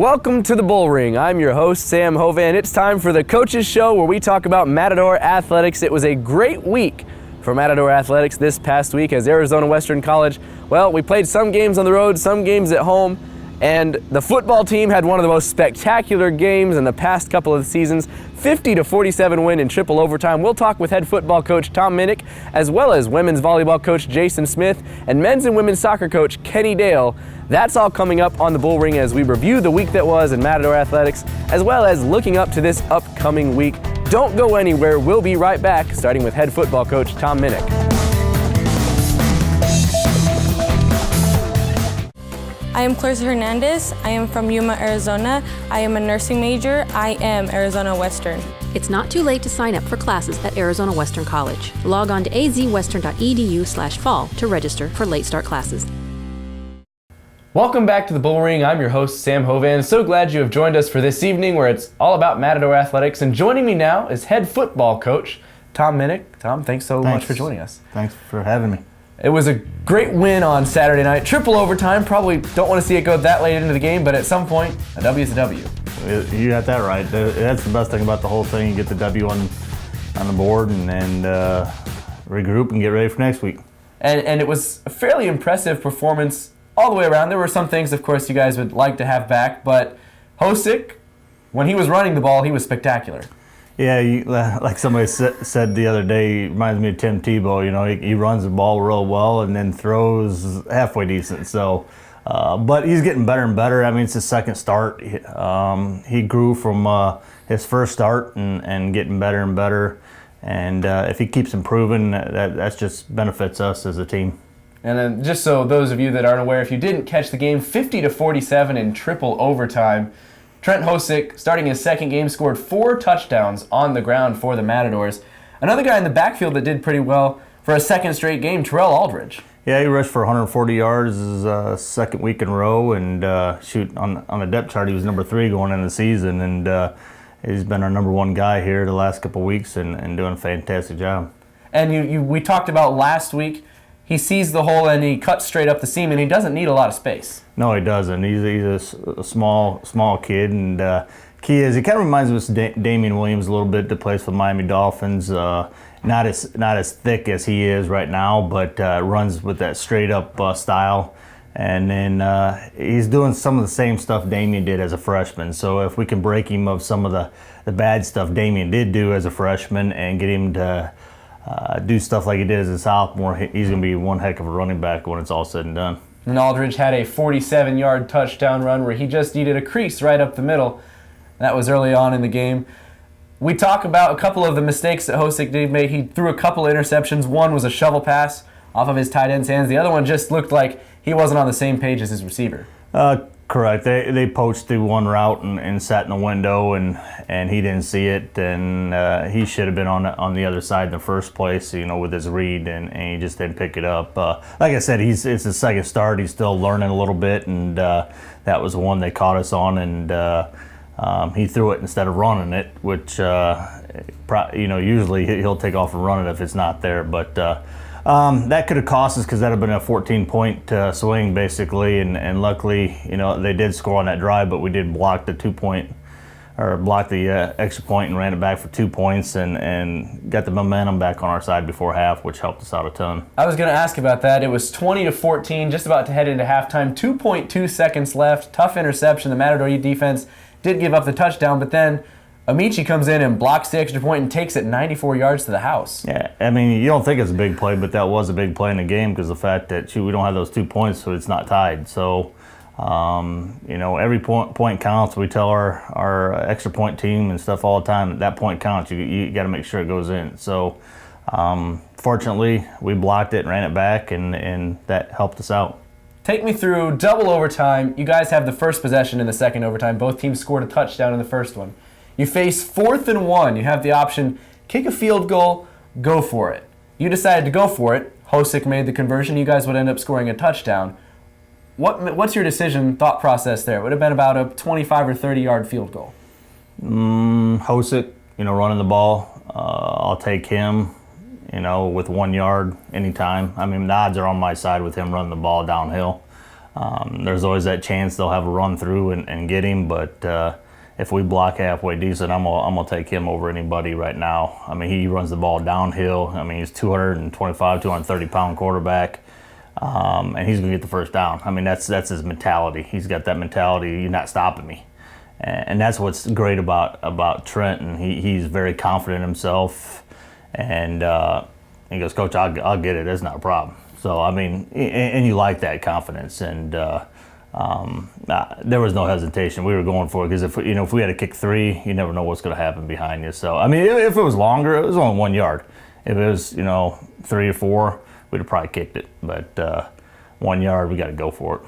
Welcome to the Bullring. I'm your host, Sam Hovan. It's time for the Coaches Show where we talk about Matador Athletics. It was a great week for Matador Athletics this past week as Arizona Western College. Well, we played some games on the road, some games at home, and the football team had one of the most spectacular games in the past couple of seasons. 50-47 win in triple overtime. We'll talk with head football coach Tom Minnick, as well as women's volleyball coach Jason Smith, and men's and women's soccer coach Kenny Dale. That's all coming up on the Bullring as we review the week that was in Matador Athletics, as well as looking up to this upcoming week. Don't go anywhere. We'll be right back, starting with head football coach Tom Minnick. I am Clarissa Hernandez. I am from Yuma, Arizona. I am a nursing major. I am Arizona Western. It's not too late to sign up for classes at Arizona Western College. Log on to azwestern.edu/fall to register for late start classes. Welcome back to the Bullring. I'm your host, Sam Hovan. So glad you have joined us for this evening where it's all about Matador Athletics. And joining me now is head football coach Tom Minnick. Tom, thanks so much for joining us. Thanks for having me. It was a great win on Saturday night. Triple overtime. Probably don't want to see it go that late into the game, but at some point, a W is a W. You got that right. That's the best thing about the whole thing. You get the W on the board and regroup and get ready for next week. And it was a fairly impressive performance all the way around. There were some things, of course, you guys would like to have back, but Hosick, when he was running the ball, he was spectacular. Yeah, like somebody said the other day, he reminds me of Tim Tebow. You know, he runs the ball real well and then throws halfway decent. So, but he's getting better and better. I mean, it's his second start. He grew from his first start and getting better and better. And if he keeps improving, that just benefits us as a team. And then just so those of you that aren't aware, if you didn't catch the game, 50-47 in triple overtime. Trent Hosick, starting his second game, scored 4 touchdowns on the ground for the Matadors. Another guy in the backfield that did pretty well for a second straight game, Terrell Aldridge. Yeah, he rushed for 140 yards his second week in a row, and on the depth chart, he was number 3 going into the season, and he's been our number 1 guy here the last couple of weeks and doing a fantastic job. And we talked about last week, he sees the hole and he cuts straight up the seam, and he doesn't need a lot of space. No, he doesn't. He's a small kid, and key is he kind of reminds us of Damian Williams a little bit that plays for the Miami Dolphins. Not as thick as he is right now, but runs with that straight up style. And then he's doing some of the same stuff Damian did as a freshman. So if we can break him of some of the bad stuff Damian did do as a freshman and get him to do stuff like he did as a sophomore, he's going to be one heck of a running back when it's all said and done. And Aldridge had a 47-yard touchdown run where he just needed a crease right up the middle. That was early on in the game. We talk about a couple of the mistakes that Hosick did make. He threw a couple of interceptions. One was a shovel pass off of his tight end's hands. The other one just looked like he wasn't on the same page as his receiver. Correct. They poached through one route and sat in the window, and he didn't see it, and he should have been on the other side in the first place, you know, with his read, and he just didn't pick it up. Like I said, it's his second start. He's still learning a little bit, and that was the one they caught us on, and he threw it instead of running it, which usually he'll take off and run it if it's not there, but. That could have cost us because that would have been a 14-point swing basically, and luckily, they did score on that drive, but we did block the extra point and ran it back for 2 points and got the momentum back on our side before half, which helped us out a ton. I was going to ask about that. It was 20-14, just about to head into halftime. 2.2 seconds left. Tough interception. The Matador defense did give up the touchdown, but then Amici comes in and blocks the extra point and takes it 94 yards to the house. Yeah, I mean, you don't think it's a big play, but that was a big play in the game because the fact that we don't have those 2 points, so it's not tied. So, every point counts. We tell our extra point team and stuff all the time that point counts. You got to make sure it goes in. So, fortunately, we blocked it and ran it back, and that helped us out. Take me through double overtime. You guys have the first possession in the second overtime. Both teams scored a touchdown in the first one. You face 4th and 1. You have the option, kick a field goal, go for it. You decided to go for it. Hosick made the conversion. You guys would end up scoring a touchdown. What's your thought process there? It would have been about a 25 or 30-yard field goal. Hosick, running the ball. I'll take him, with 1 yard anytime. I mean, the odds are on my side with him running the ball downhill. There's always that chance they'll have a run through and get him, but if we block halfway decent, I'm gonna take him over anybody right now. I mean, he runs the ball downhill. I mean, he's 225, 230-pound quarterback, and he's gonna get the first down. I mean, that's his mentality. He's got that mentality. You're not stopping me, and that's what's great about Trenton. He's very confident in himself, and he goes, "Coach, I'll get it. That's not a problem." So I mean, and you like that confidence, and there was no hesitation. We were going for it because if we had to kick 3, you never know what's going to happen behind you. So I mean, if it was longer, it was only 1 yard. If it was 3 or 4, we'd have probably kicked it. But 1 yard, we got to go for it.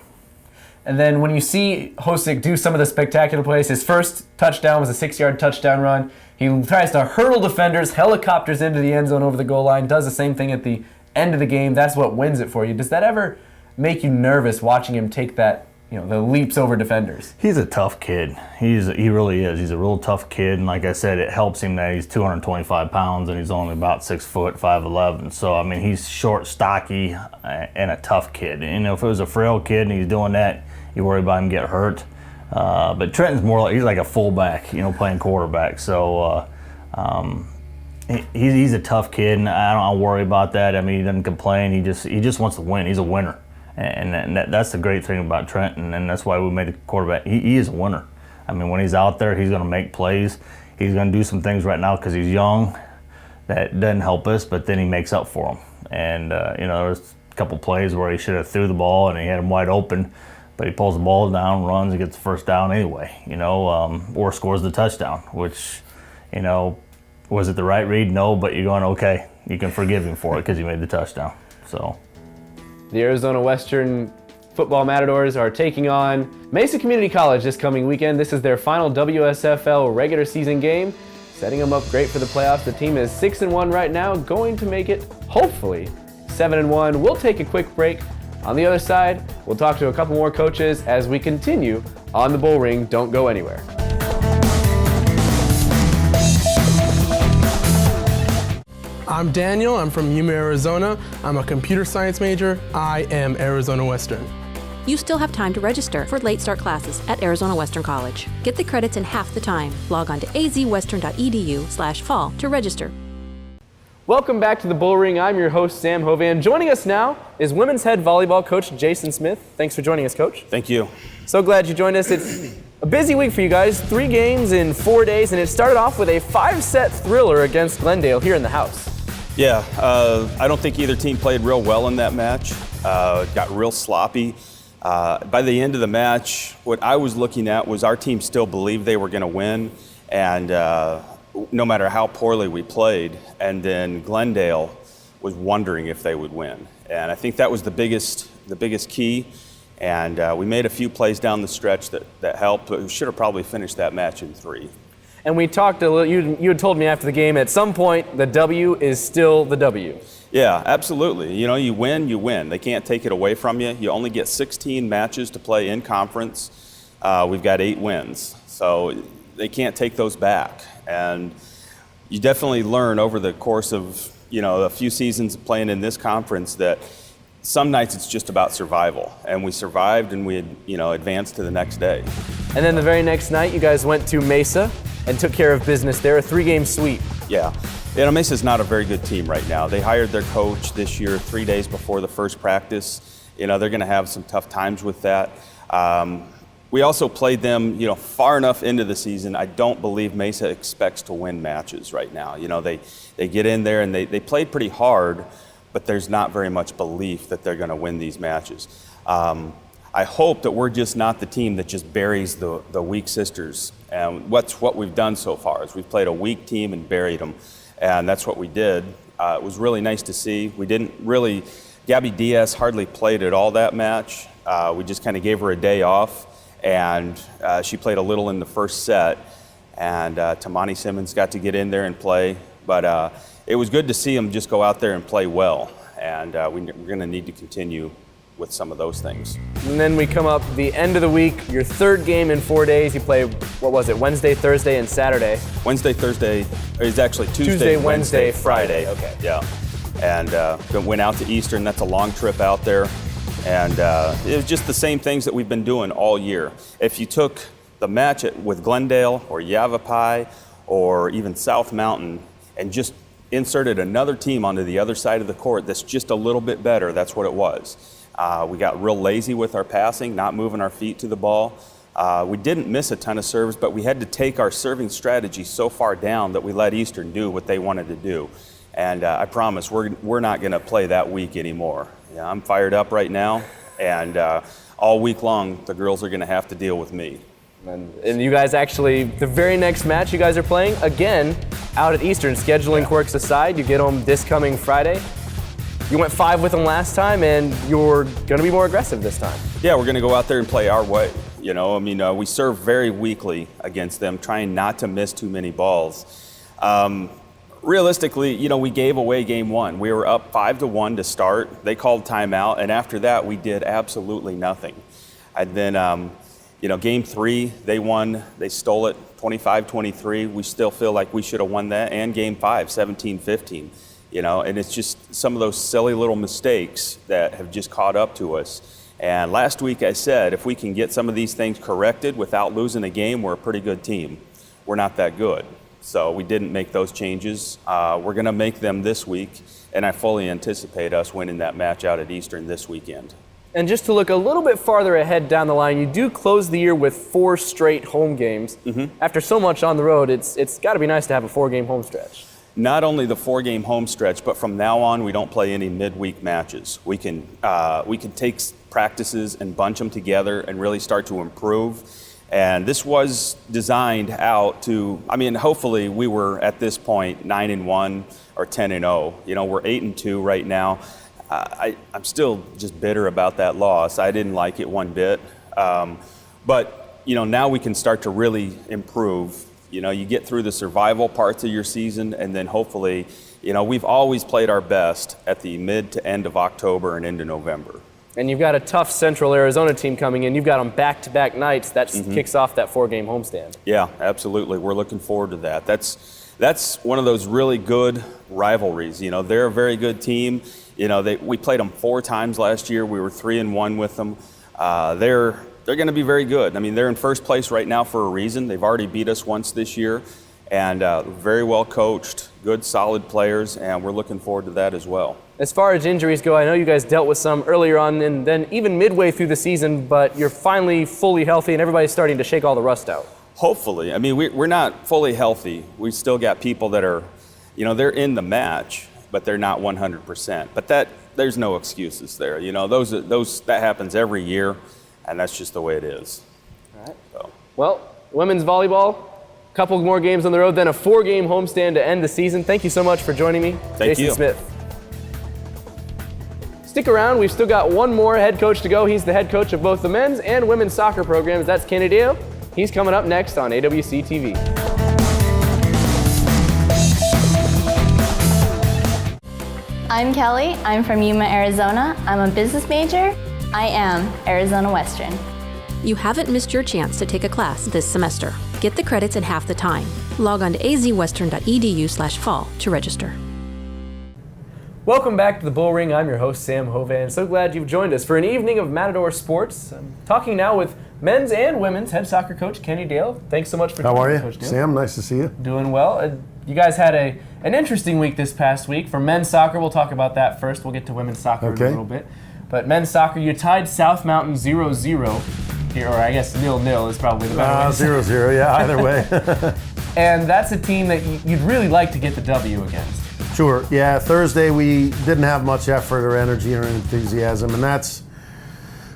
And then when you see Hosick do some of the spectacular plays, his first touchdown was a 6-yard touchdown run. He tries to hurdle defenders, helicopters into the end zone over the goal line, does the same thing at the end of the game. That's what wins it for you. Does that ever make you nervous watching him take that, the leaps over defenders? He's a tough kid. He really is. He's a real tough kid, and like I said, it helps him that he's 225 pounds and he's only about 6 foot, 5'11". So I mean, he's short, stocky, and a tough kid. And if it was a frail kid and he's doing that, you worry about him getting hurt. But Trenton's more like, he's like a fullback, playing quarterback. So he's a tough kid, and I don't worry about that. I mean, he doesn't complain. He just wants to win. He's a winner. And that's the great thing about Trenton, and that's why we made the quarterback. He is a winner. I mean, when he's out there, he's going to make plays. He's going to do some things right now because he's young that doesn't help us, but then he makes up for them. And, there was a couple plays where he should have threw the ball and he had him wide open, but he pulls the ball down, runs, and gets the first down anyway, or scores the touchdown, which, was it the right read? No, but you're going, okay, you can forgive him for it because he made the touchdown. So. The Arizona Western football Matadors are taking on Mesa Community College this coming weekend. This is their final WSFL regular season game, setting them up great for the playoffs. The team is 6-1 right now, going to make it, hopefully, 7-1. We'll take a quick break. On the other side, we'll talk to a couple more coaches as we continue on the Bullring. Don't go anywhere. I'm Daniel. I'm from Yuma, Arizona. I'm a computer science major. I am Arizona Western. You still have time to register for late start classes at Arizona Western College. Get the credits in half the time. Log on to azwestern.edu/fall to register. Welcome back to the Bullring. I'm your host, Sam Hovan. Joining us now is women's head volleyball coach Jason Smith. Thanks for joining us, Coach. Thank you. So glad you joined us. It's a busy week for you guys. 3 games in 4 days, and it started off with a 5-set thriller against Glendale here in the house. Yeah, I don't think either team played real well in that match. It got real sloppy. By the end of the match, what I was looking at was our team still believed they were going to win, and no matter how poorly we played, and then Glendale was wondering if they would win. And I think that was the biggest key. And we made a few plays down the stretch that helped, but we should have probably finished that match in 3. And we talked a little, you had told me after the game, at some point, the W is still the W. Yeah, absolutely. You win, you win. They can't take it away from you. You only get 16 matches to play in conference. We've got 8 wins. So they can't take those back. And you definitely learn over the course of, a few seasons of playing in this conference that some nights it's just about survival. And we survived and we advanced to the next day. And then the very next night, you guys went to Mesa and took care of business there, a 3-game sweep. Yeah. Mesa's not a very good team right now. They hired their coach this year 3 days before the first practice. They're going to have some tough times with that. We also played them, far enough into the season. I don't believe Mesa expects to win matches right now. They get in there and they played pretty hard, but there's not very much belief that they're going to win these matches. I hope that we're just not the team that just buries the weak sisters. And what we've done so far is we've played a weak team and buried them, and that's what we did. It was really nice to see. We didn't really, Gabby Diaz hardly played at all that match. We just kind of gave her a day off, and she played a little in the first set, and Tamani Simmons got to get in there and play. But it was good to see them just go out there and play well, and we're going to need to continue with some of those things. And then we come up the end of the week, your 3rd game in 4 days. You play, Wednesday, Thursday, and Saturday? Wednesday, Thursday, it's actually Tuesday, Wednesday, Friday. Okay. Yeah. And went out to Eastern. That's a long trip out there. And it was just the same things that we've been doing all year. If you took the match with Glendale or Yavapai or even South Mountain and just inserted another team onto the other side of the court that's just a little bit better, that's what it was. We got real lazy with our passing, not moving our feet to the ball. We didn't miss a ton of serves, but we had to take our serving strategy so far down that we let Eastern do what they wanted to do. And I promise we're not going to play that weak anymore. Yeah, I'm fired up right now, and all week long the girls are going to have to deal with me. And you guys actually, the very next match you guys are playing, again, out at Eastern. Scheduling quirks aside, you get them this coming Friday. You went 5 with them last time, and you're going to be more aggressive this time. Yeah, we're going to go out there and play our way. You know, I mean, we serve very weakly against them, trying not to miss too many balls. Realistically, you know, we gave away game 1. We were up 5-1 to start. They called timeout, and after that, we did absolutely nothing. And then, you know, game 3, they won. They stole it 25-23. We still feel like we should have won that. And game 5, 17-15. You know, and it's just some of those silly little mistakes that have just caught up to us. And last week I said, if we can get some of these things corrected without losing a game, we're a pretty good team. We're not that good. So we didn't make those changes. We're going to make them this week, and I fully anticipate us winning that match out at Eastern this weekend. And just to look a little bit farther ahead down the line, you do close the year with 4 straight home games. After so much on the road, it's got to be nice to have a 4-game home stretch. Not only the 4-game home stretch, but from now on, we don't play any midweek matches. We can take practices and bunch them together and really start to improve. And this was designed out to, I mean, hopefully we were at this point 9-1 or 10-0. You know, we're 8-2 right now. I'm still just bitter about that loss. I didn't like it one bit. But, you know, now we can start to really improve. You know, you get through the survival parts of your season, and then hopefully, you know, we've always played our best at the mid to end of October and into November. And you've got a tough Central Arizona team coming in. You've got them back-to-back nights. That kicks off that 4-game homestand. Yeah, absolutely. We're looking forward to that. That's one of those really good rivalries. You know, they're a very good team. You know, we played them 4 times last year. We were 3-1 with them. They're going to be very good. I mean, they're in first place right now for a reason. They've already beat us once this year, and very well coached, good, solid players, and we're looking forward to that as well. As far as injuries go, I know you guys dealt with some earlier on and then even midway through the season, but you're finally fully healthy and everybody's starting to shake all the rust out. Hopefully. I mean, we're not fully healthy. We still got people that are, you know, they're in the match, but they're not 100%. But there's no excuses there. You know, that happens every year, and that's just the way it is. All right. So. Well, women's volleyball, a couple more games on the road, then a 4-game homestand to end the season. Thank you so much for joining me, Thank Jason you. Smith. Stick around, we've still got one more head coach to go. He's the head coach of both the men's and women's soccer programs. That's Kenny Dale. He's coming up next on AWC TV. I'm Kelly. I'm from Yuma, Arizona. I'm a business major. I am Arizona Western. You haven't missed your chance to take a class this semester. Get the credits in half the time. Log on to azwestern.edu/fall to register. Welcome back to the Bullring. I'm your host, Sam Hovan. So glad you've joined us for an evening of Matador sports. I'm talking now with men's and women's head soccer coach Kenny Dale. Thanks so much for joining us, How are you, Coach Dale. Sam? Nice to see you. Doing well. You guys had an interesting week this past week. For men's soccer, we'll talk about that first. We'll get to women's soccer in a little bit. But men's soccer, you tied South Mountain 0-0 here, or I guess 0-0 is probably the better way. 0-0, yeah, either way. And that's a team that you'd really like to get the W against. Sure, yeah, Thursday we didn't have much effort or energy or enthusiasm, and that's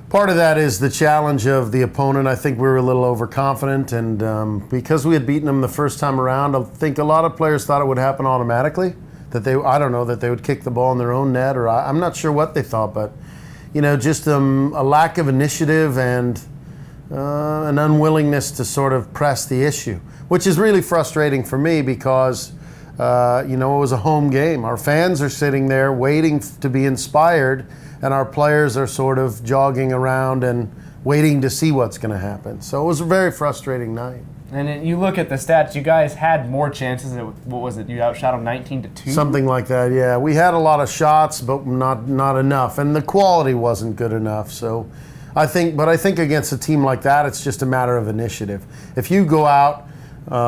part of that is the challenge of the opponent. I think we were a little overconfident, and because we had beaten them the first time around, I think a lot of players thought it would happen automatically, that they would kick the ball in their own net, or I'm not sure what they thought, but you know, just a lack of initiative and an unwillingness to sort of press the issue, which is really frustrating for me because you know, it was a home game. Our fans are sitting there waiting to be inspired, and our players are sort of jogging around and waiting to see what's going to happen. So it was a very frustrating night. And you look at the stats, you guys had more chances. What was it? You outshot them 19-2? Something like that, yeah. We had a lot of shots, but not enough. And the quality wasn't good enough. So I think against a team like that, it's just a matter of initiative. If you go out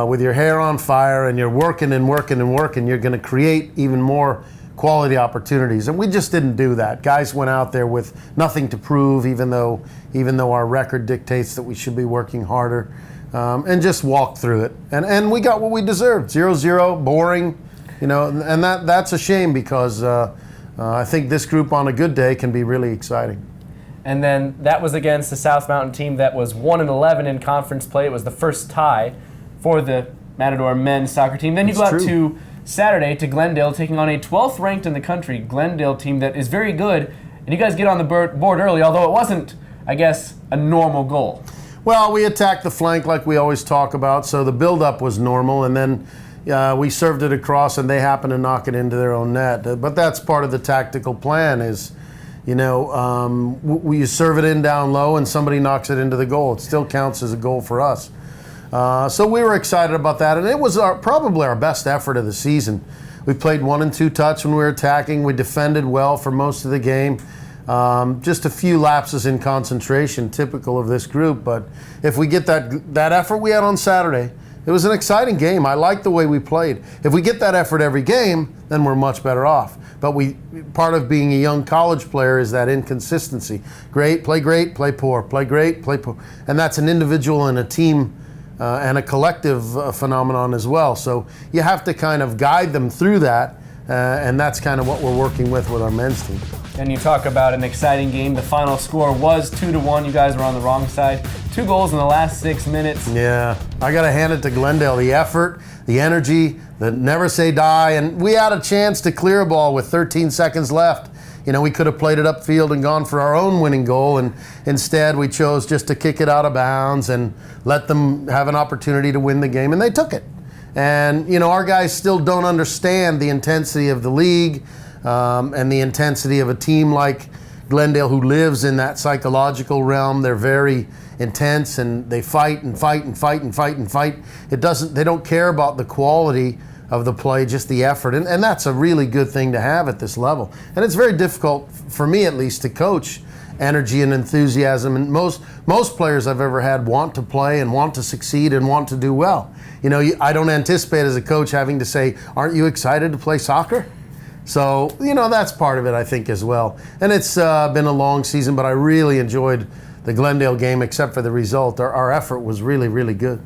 with your hair on fire and you're working and working and working, you're going to create even more quality opportunities. And we just didn't do that. Guys went out there with nothing to prove, even though our record dictates that we should be working harder. And just walk through it. And we got what we deserved. 0-0, boring, and that's a shame because I think this group on a good day can be really exciting. And then that was against the South Mountain team that was 1-11 in conference play. It was the first tie for the Matador men's soccer team. Then you go out to Saturday to Glendale, taking on a 12th ranked in the country Glendale team that is very good. And you guys get on the board early, although it wasn't, I guess, a normal goal. Well, we attacked the flank like we always talk about, so the build-up was normal, and then we served it across, and they happened to knock it into their own net. But that's part of the tactical plan is, you serve it in down low, and somebody knocks it into the goal. It still counts as a goal for us. So we were excited about that, and it was probably our best effort of the season. We played 1 and 2 touch when we were attacking. We defended well for most of the game. Just a few lapses in concentration, typical of this group. But if we get that effort we had on Saturday, it was an exciting game. I liked the way we played. If we get that effort every game, then we're much better off. But part of being a young college player is that inconsistency. Great, play poor. Play great, play poor. And that's an individual and a team and a collective phenomenon as well. So you have to kind of guide them through that. And that's kind of what we're working with our men's team. And you talk about an exciting game. The final score was 2-1. You guys were on the wrong side. 2 goals in the last 6 minutes. Yeah, I got to hand it to Glendale. The effort, the energy, the never say die. And we had a chance to clear a ball with 13 seconds left. We could have played it upfield and gone for our own winning goal. And instead, we chose just to kick it out of bounds and let them have an opportunity to win the game. And they took it. And, our guys still don't understand the intensity of the league and the intensity of a team like Glendale who lives in that psychological realm. They're very intense and they fight and fight and fight and fight and fight. They don't care about the quality of the play, just the effort. And that's a really good thing to have at this level. And it's very difficult, for me at least, to coach energy and enthusiasm. And most players I've ever had want to play and want to succeed and want to do well. I don't anticipate as a coach having to say, aren't you excited to play soccer? So, that's part of it, I think, as well. And it's been a long season, but I really enjoyed the Glendale game, except for the result. Our effort was really, really good.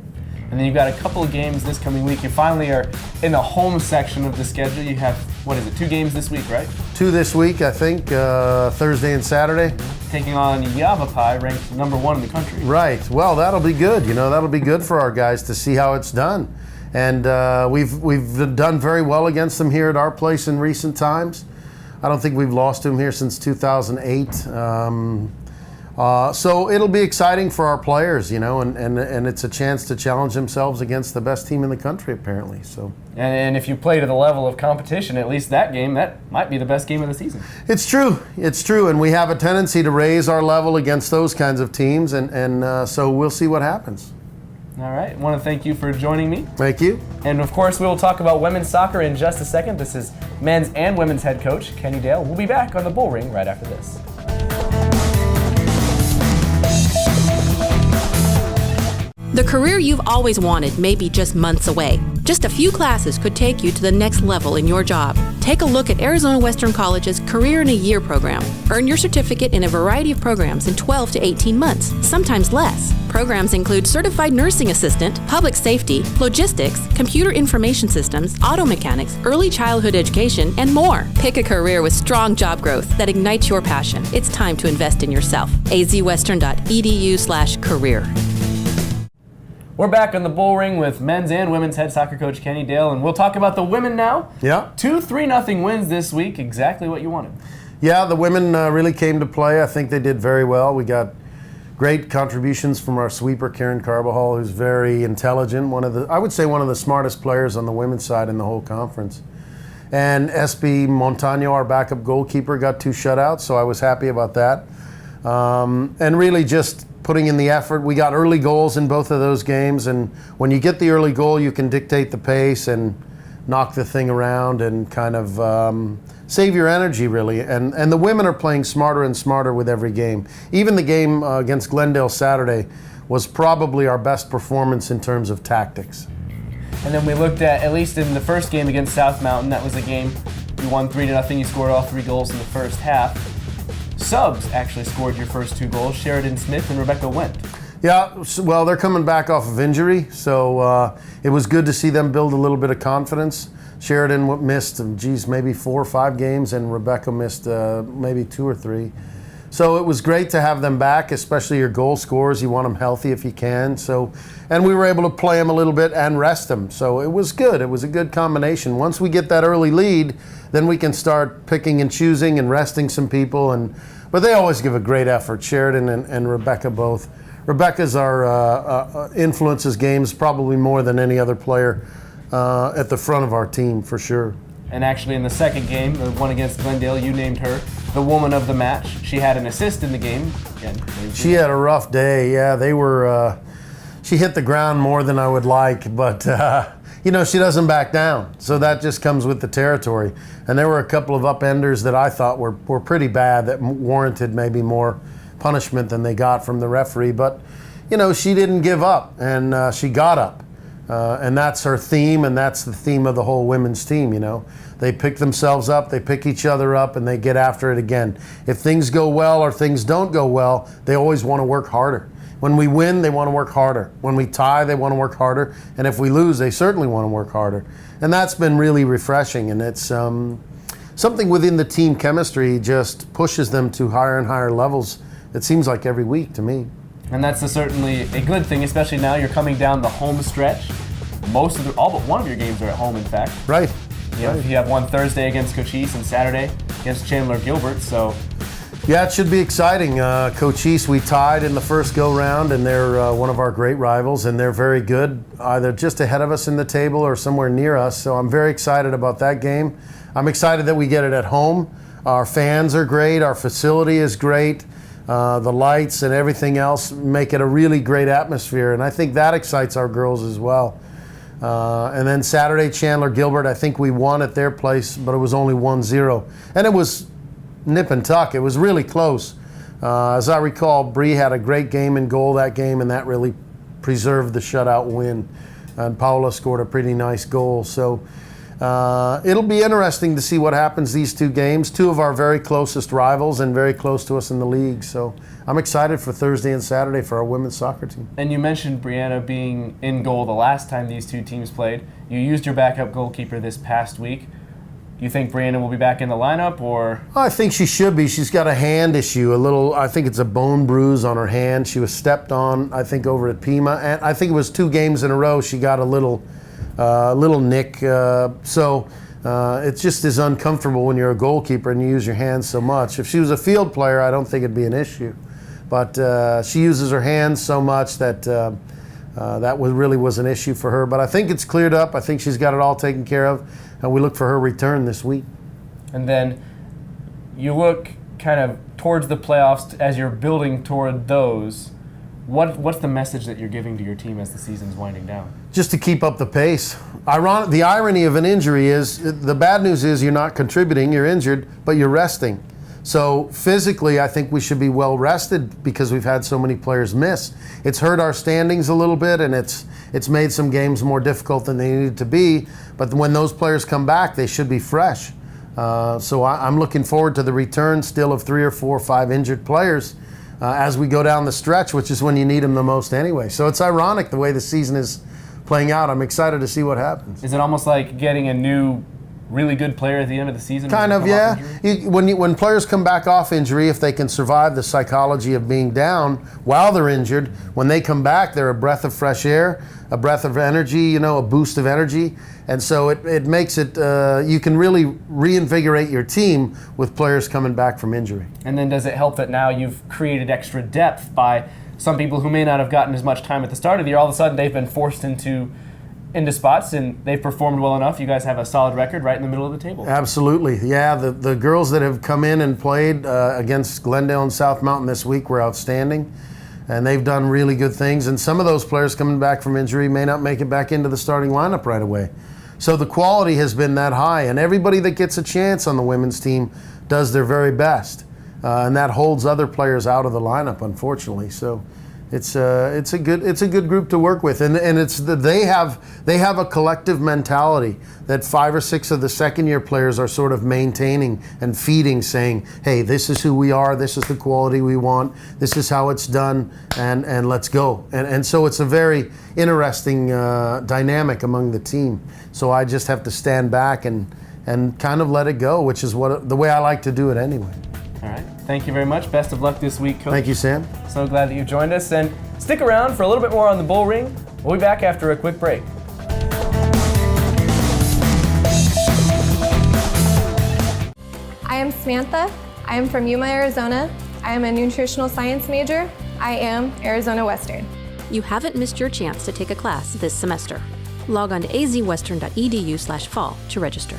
And then you've got a couple of games this coming week. You finally are in the home section of the schedule. You have, 2 games this week, right? 2 this week, I think, Thursday and Saturday. Taking on Yavapai, ranked number 1 in the country. Right. Well, that'll be good. That'll be good for our guys to see how it's done. And we've done very well against them here at our place in recent times. I don't think we've lost to them here since 2008. So it'll be exciting for our players, and it's a chance to challenge themselves against the best team in the country, apparently. So. And if you play to the level of competition, at least that game, that might be the best game of the season. It's true, and we have a tendency to raise our level against those kinds of teams, and so we'll see what happens. All right, I want to thank you for joining me. Thank you. And of course, we will talk about women's soccer in just a second. This is men's and women's head coach, Kenny Dale. We'll be back on the Bullring right after this. The career you've always wanted may be just months away. Just a few classes could take you to the next level in your job. Take a look at Arizona Western College's Career in a Year program. Earn your certificate in a variety of programs in 12 to 18 months, sometimes less. Programs include Certified Nursing Assistant, Public Safety, Logistics, Computer Information Systems, Auto Mechanics, Early Childhood Education, and more. Pick a career with strong job growth that ignites your passion. It's time to invest in yourself. azwestern.edu/career. We're back on the Bullring with men's and women's head soccer coach Kenny Dale, and we'll talk about the women now. Yeah. 2 3-0 wins this week, exactly what you wanted. Yeah, the women really came to play. I think they did very well. We got great contributions from our sweeper, Karen Carbajal, who's very intelligent. I would say one of the smartest players on the women's side in the whole conference. And SB Montaño, our backup goalkeeper, got 2 shutouts, so I was happy about that. And really just putting in the effort. We got early goals in both of those games, and when you get the early goal, you can dictate the pace and knock the thing around and kind of save your energy, really. And the women are playing smarter and smarter with every game. Even the game against Glendale Saturday was probably our best performance in terms of tactics. And then we looked at least in the first game against South Mountain, that was a game you won 3-0. You scored all 3 goals in the first half. Subs actually scored your first 2 goals, Sheridan Smith and Rebecca Wendt. Yeah, well, they're coming back off of injury, so it was good to see them build a little bit of confidence. Sheridan missed, maybe 4 or 5 games, and Rebecca missed maybe 2 or 3. So it was great to have them back, especially your goal scorers. You want them healthy if you can. So, and we were able to play them a little bit and rest them. So it was good. It was a good combination. Once we get that early lead, then we can start picking and choosing and resting some people. But they always give a great effort, Sheridan and Rebecca both. Rebecca's our influences games probably more than any other player at the front of our team, for sure. And actually in the second game, the one against Glendale, you named her the woman of the match. She had an assist in the game. She had a rough day, yeah. She hit the ground more than I would like, but she doesn't back down. So that just comes with the territory. And there were a couple of upenders that I thought were pretty bad that warranted maybe more punishment than they got from the referee. But, she didn't give up, and she got up. And that's her theme, and that's the theme of the whole women's team, They pick themselves up, they pick each other up, and they get after it again. If things go well or things don't go well, they always want to work harder. When we win, they want to work harder. When we tie, they want to work harder. And if we lose, they certainly want to work harder. And that's been really refreshing, and it's something within the team chemistry just pushes them to higher and higher levels, it seems like every week to me. And that's certainly a good thing, especially now you're coming down the home stretch. All but one of your games are at home, in fact. Right. You have one Thursday against Cochise and Saturday against Chandler Gilbert, so. Yeah, it should be exciting. Cochise, we tied in the first go-round, and they're one of our great rivals, and they're very good, either just ahead of us in the table or somewhere near us, so I'm very excited about that game. I'm excited that we get it at home. Our fans are great, our facility is great. The lights and everything else make it a really great atmosphere, and I think that excites our girls as well. And then Saturday, Chandler Gilbert, I think we won at their place, but it was only 1-0. And it was nip and tuck. It was really close. As I recall, Bree had a great game in goal that game, and that really preserved the shutout win. And Paula scored a pretty nice goal. So it'll be interesting to see what happens these 2 games. 2 of our very closest rivals and very close to us in the league. So I'm excited for Thursday and Saturday for our women's soccer team. And you mentioned Brianna being in goal the last time these 2 teams played. You used your backup goalkeeper this past week. Do you think Brianna will be back in the lineup, or? I think she should be. She's got a hand issue, I think it's a bone bruise on her hand. She was stepped on, I think, over at Pima. And I think it was 2 games in a row she got a little nick. So it just is uncomfortable when you're a goalkeeper and you use your hands so much. If she was a field player, I don't think it'd be an issue. But she uses her hands so much that that really was an issue for her. But I think it's cleared up. I think she's got it all taken care of. And we look for her return this week. And then you look kind of towards the playoffs as you're building toward those. What's the message that you're giving to your team as the season's winding down? Just to keep up the pace. The irony of an injury is, the bad news is you're not contributing, you're injured, but you're resting. So physically, I think we should be well rested because we've had so many players miss. It's hurt our standings a little bit, and it's made some games more difficult than they needed to be. But when those players come back, they should be fresh. So I'm looking forward to the return still of 3 or 4 or 5 injured players as we go down the stretch, which is when you need them the most anyway. So it's ironic the way the season is playing out. I'm excited to see what happens. Is it almost like getting a new really good player at the end of the season? Kind of, yeah. When players come back off injury, if they can survive the psychology of being down while they're injured, when they come back, they're a breath of fresh air, a breath of energy, a boost of energy. And so it makes it, you can really reinvigorate your team with players coming back from injury. And then does it help that now you've created extra depth by some people who may not have gotten as much time at the start of the year, all of a sudden they've been forced into spots, and they've performed well enough. You guys have a solid record right in the middle of the table. Absolutely. Yeah, the girls that have come in and played against Glendale and South Mountain this week were outstanding. And they've done really good things. And some of those players coming back from injury may not make it back into the starting lineup right away. So the quality has been that high. And everybody that gets a chance on the women's team does their very best. And that holds other players out of the lineup, unfortunately. So it's a good group to work with, and they have a collective mentality that 5 or 6 of the second-year players are sort of maintaining and feeding, saying, "Hey, this is who we are. This is the quality we want. This is how it's done, and let's go." And so it's a very interesting dynamic among the team. So I just have to stand back and kind of let it go, which is the way I like to do it anyway. All right. Thank you very much. Best of luck this week, Coach. Thank you, Sam. So glad that you joined us. And stick around for a little bit more on the Bullring. We'll be back after a quick break. I am Samantha. I am from Yuma, Arizona. I am a nutritional science major. I am Arizona Western. You haven't missed your chance to take a class this semester. Log on to azwestern.edu/fall to register.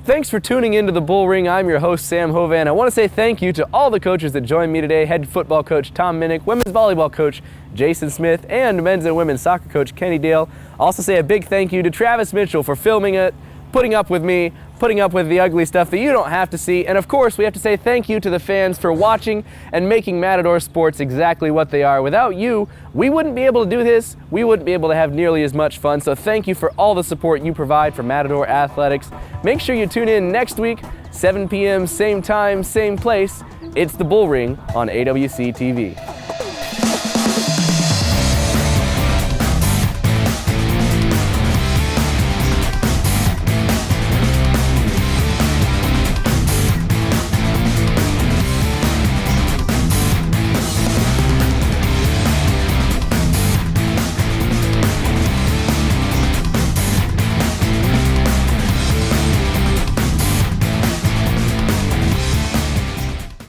Thanks for tuning into the Bullring. I'm your host, Sam Hovan. I want to say thank you to all the coaches that joined me today. Head football coach Tom Minnick, women's volleyball coach Jason Smith, and men's and women's soccer coach Kenny Dale. Also say a big thank you to Travis Mitchell for filming it, putting up with me, putting up with the ugly stuff that you don't have to see. And of course, we have to say thank you to the fans for watching and making Matador sports exactly what they are. Without you, we wouldn't be able to do this. We wouldn't be able to have nearly as much fun. So thank you for all the support you provide for Matador Athletics. Make sure you tune in next week, 7 p.m., same time, same place. It's the Bullring on AWC TV.